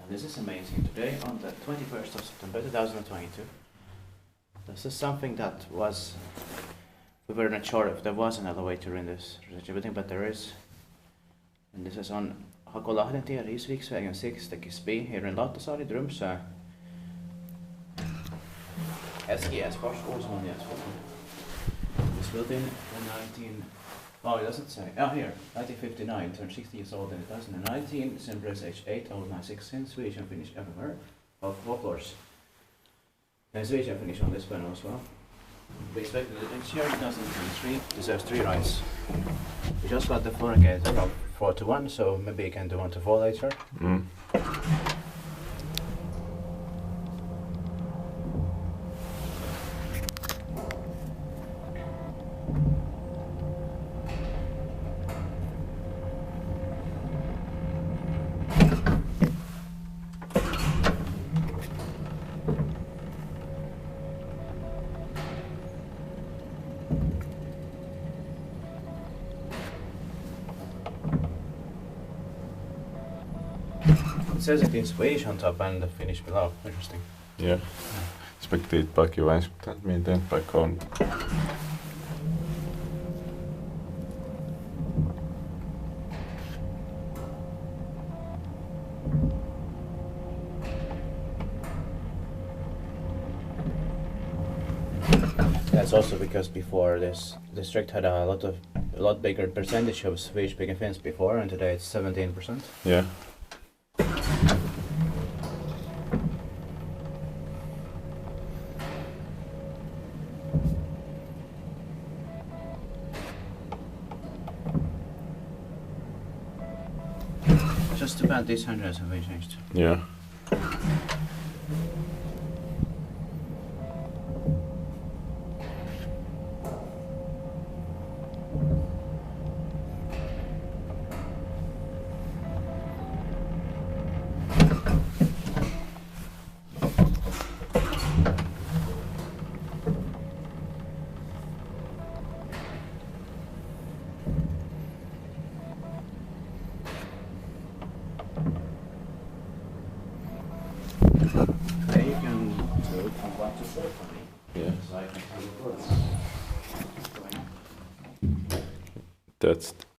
This is amazing. Today, on the 21st of September 2022, this is something that we were not sure if there was an elevator in this research building, but there is. And this is on Hakolahdentie, Riksvägen 6, the Kisby, here in Lauttasaari, Tromsø. SGS, This building in it doesn't say. Here, 1959, turned 60 years old in 2019, Symbols age 8, old 96 in Swedish and Finnish everywhere. Both 4 floors. And Swedish and Finnish on this panel as well. We expected it next year, 2023, deserves 3 rides. We just got the floor again from 4 to 1, so maybe you can do 1 to 4 later. It says it in Swedish on top and the Finnish below. Interesting. Yeah. Spektiitpaakin miten paikka on. That's also because before this district had a lot bigger percentage of Swedish speaking Finns before, and today it's 17%. Yeah. Just too bad these hundreds have been changed. Yeah. Today you can do from 1 to 4 for me. Yeah. So I can tell you That's